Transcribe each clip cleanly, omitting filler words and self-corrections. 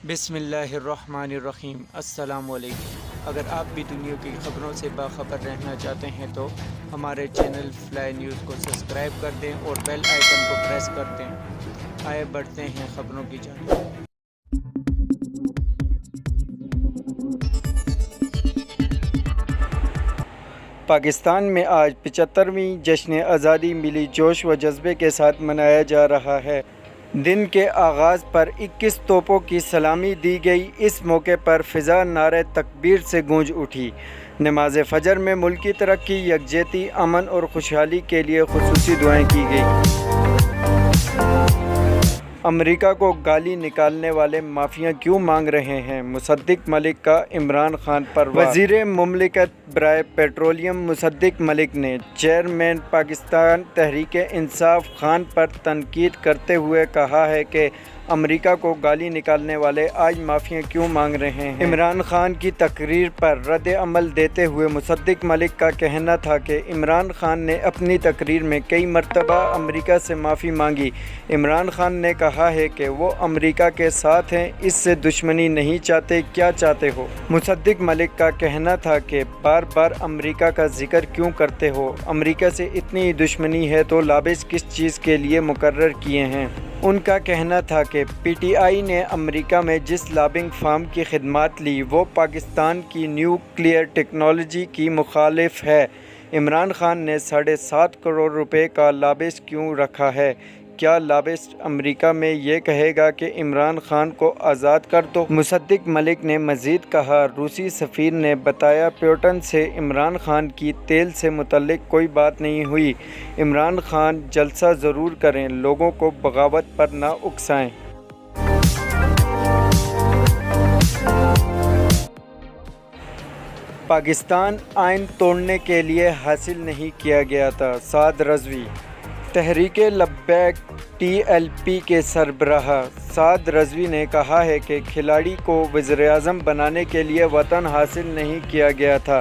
بسم اللہ الرحمن الرحیم۔ السلام علیکم۔ اگر آپ بھی دنیا کی خبروں سے باخبر رہنا چاہتے ہیں تو ہمارے چینل فلائی نیوز کو سبسکرائب کر دیں اور بیل آئیکن کو پریس کر دیں۔ آئے بڑھتے ہیں خبروں کی جانب۔ پاکستان میں آج 75ویں جشن آزادی ملی جوش و جذبے کے ساتھ منایا جا رہا ہے۔ دن کے آغاز پر 21 توپوں کی سلامی دی گئی۔ اس موقع پر فضا نعرہ تکبیر سے گونج اٹھی۔ نماز فجر میں ملکی ترقی، یکجہتی، امن اور خوشحالی کے لیے خصوصی دعائیں کی گئی۔ امریکہ کو گالی نکالنے والے مافیا کیوں مانگ رہے ہیں؟ مصدق ملک کا عمران خان پر وار۔ وزیر مملکت برائے پیٹرولیم مصدق ملک نے چیئرمین پاکستان تحریک انصاف خان پر تنقید کرتے ہوئے کہا ہے کہ امریکہ کو گالی نکالنے والے آج معافیاں کیوں مانگ رہے ہیں۔ عمران خان کی تقریر پر رد عمل دیتے ہوئے مصدق ملک کا کہنا تھا کہ عمران خان نے اپنی تقریر میں کئی مرتبہ امریکہ سے معافی مانگی۔ عمران خان نے کہا ہے کہ وہ امریکہ کے ساتھ ہیں، اس سے دشمنی نہیں چاہتے۔ کیا چاہتے ہو؟ مصدق ملک کا کہنا تھا کہ بار بار امریکہ کا ذکر کیوں کرتے ہو؟ امریکہ سے اتنی دشمنی ہے تو لابس کس چیز کے لیے مقرر کیے ہیں؟ ان کا کہنا تھا کہ پی ٹی آئی نے امریکہ میں جس لابنگ فارم کی خدمات لی وہ پاکستان کی نیوکلیئر ٹیکنالوجی کی مخالف ہے۔ عمران خان نے 7.5 کروڑ روپے کا لابس کیوں رکھا ہے؟ کیا لابس امریکہ میں یہ کہے گا کہ عمران خان کو آزاد کر دو؟ مصدق ملک نے مزید کہا، روسی سفیر نے بتایا پیوٹن سے عمران خان کی تیل سے متعلق کوئی بات نہیں ہوئی۔ عمران خان جلسہ ضرور کریں، لوگوں کو بغاوت پر نہ اکسائیں۔ پاکستان آئین توڑنے کے لیے حاصل نہیں کیا گیا تھا، سعد Rizvi. Tehreek Labbaik T L P کے سربراہ سعد رضوی نے کہا ہے کہ کھلاڑی کو وزیراعظم بنانے کے لیے وطن حاصل نہیں کیا گیا تھا۔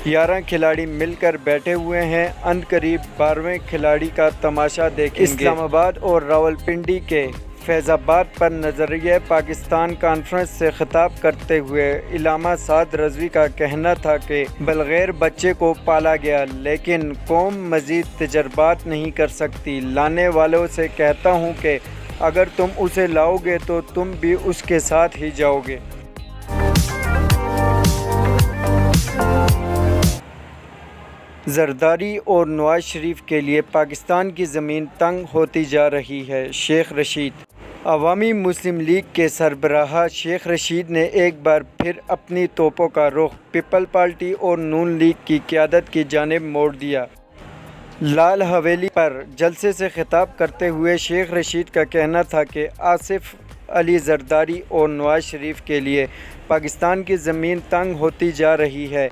11 کھلاڑی مل کر بیٹھے ہوئے ہیں، عنقریب 12ویں کھلاڑی کا تماشا دیکھیں گے۔ اسلام آباد اور راولپنڈی کے فیض آباد پر نظریہ پاکستان کانفرنس سے خطاب کرتے ہوئے علامہ سعد رضوی کا کہنا تھا کہ بالغیر بچے کو پالا گیا، لیکن قوم مزید تجربات نہیں کر سکتی۔ لانے والوں سے کہتا ہوں کہ اگر تم اسے لاؤ گے تو تم بھی اس کے ساتھ ہی جاؤ گے۔ زرداری اور نواز شریف کے لیے پاکستان کی زمین تنگ ہوتی جا رہی ہے، شیخ رشید۔ عوامی مسلم لیگ کے سربراہ شیخ رشید نے ایک بار پھر اپنی توپوں کا رخ پیپل پارٹی اور نون لیگ کی قیادت کی جانب موڑ دیا۔ لال حویلی پر جلسے سے خطاب کرتے ہوئے شیخ رشید کا کہنا تھا کہ آصف علی زرداری اور نواز شریف کے لیے پاکستان کی زمین تنگ ہوتی جا رہی ہے۔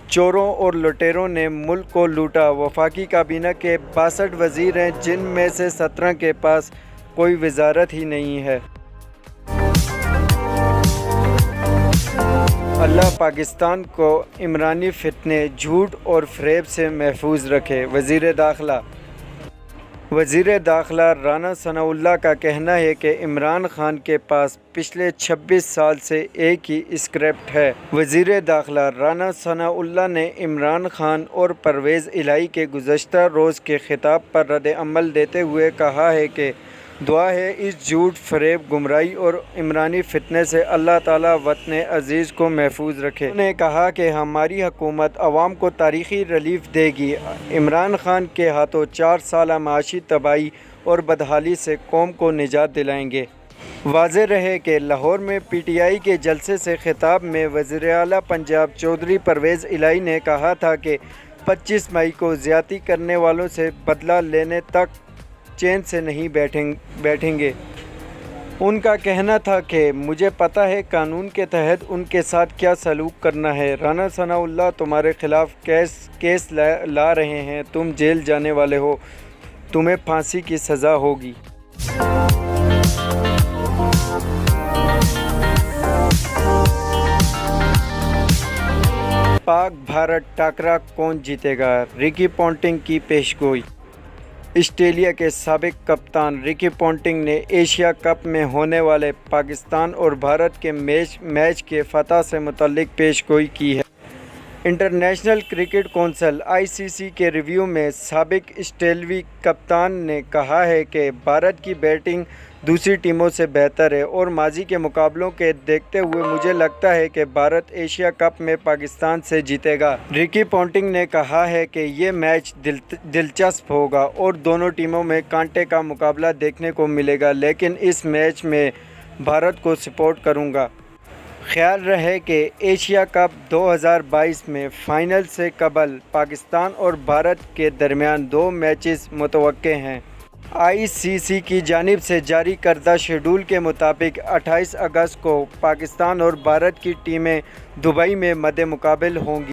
چوروں اور لٹیروں نے ملک کو لوٹا۔ وفاقی کابینہ کے 62 وزیر ہیں، جن میں سے 17 کے پاس کوئی وزارت ہی نہیں ہے۔ اللہ پاکستان کو عمرانی فتنے، جھوٹ اور فریب سے محفوظ رکھے۔ وزیر داخلہ رانا ثناءاللہ کا کہنا ہے کہ عمران خان کے پاس پچھلے 26 سال سے ایک ہی اسکرپٹ ہے۔ وزیر داخلہ رانا ثناءاللہ نے عمران خان اور پرویز الہی کے گزشتہ روز کے خطاب پر رد عمل دیتے ہوئے کہا ہے کہ دعا ہے اس جھوٹ، فریب، گمراہی اور عمرانی فتنے سے اللہ تعالیٰ وطن عزیز کو محفوظ رکھے۔ انہوں نے کہا کہ ہماری حکومت عوام کو تاریخی ریلیف دے گی۔ عمران خان کے ہاتھوں 4 سالہ معاشی تباہی اور بدحالی سے قوم کو نجات دلائیں گے۔ واضح رہے کہ لاہور میں پی ٹی آئی کے جلسے سے خطاب میں وزیر اعلیٰ پنجاب چودھری پرویز الہی نے کہا تھا کہ 25 مئی کو زیادتی کرنے والوں سے بدلہ لینے تک چین سے نہیں بیٹھیں گے۔ ان کا کہنا تھا کہ مجھے پتہ ہے قانون کے تحت ان کے ساتھ کیا سلوک کرنا ہے۔ رانا ثناءاللہ تمہارے خلاف کیس لا رہے ہیں، تم جیل جانے والے ہو، تمہیں پھانسی کی سزا ہوگی۔ پاک بھارت ٹاکرا کون جیتے گا؟ رکی پونٹنگ کی پیشگوئی۔ آسٹریلیا کے سابق کپتان رکی پونٹنگ نے ایشیا کپ میں ہونے والے پاکستان اور بھارت کے میچ کے فتح سے متعلق پیش گوئی کی ہے۔ انٹرنیشنل کرکٹ کونسل (ICC) کے ریویو میں سابق آسٹریلوی کپتان نے کہا ہے کہ بھارت کی بیٹنگ دوسری ٹیموں سے بہتر ہے اور ماضی کے مقابلوں کے دیکھتے ہوئے مجھے لگتا ہے کہ بھارت ایشیا کپ میں پاکستان سے جیتے گا۔ رکی پونٹنگ نے کہا ہے کہ یہ میچ دلچسپ ہوگا اور دونوں ٹیموں میں کانٹے کا مقابلہ دیکھنے کو ملے گا، لیکن اس میچ میں بھارت کو سپورٹ کروں گا۔ خیال رہے کہ ایشیا کپ 2022 میں فائنل سے قبل پاکستان اور بھارت کے درمیان 2 میچز متوقع ہیں۔ ICC کی جانب سے جاری کردہ شیڈول کے مطابق 28 اگست کو پاکستان اور بھارت کی ٹیمیں دبئی میں مد مقابل ہوں گی۔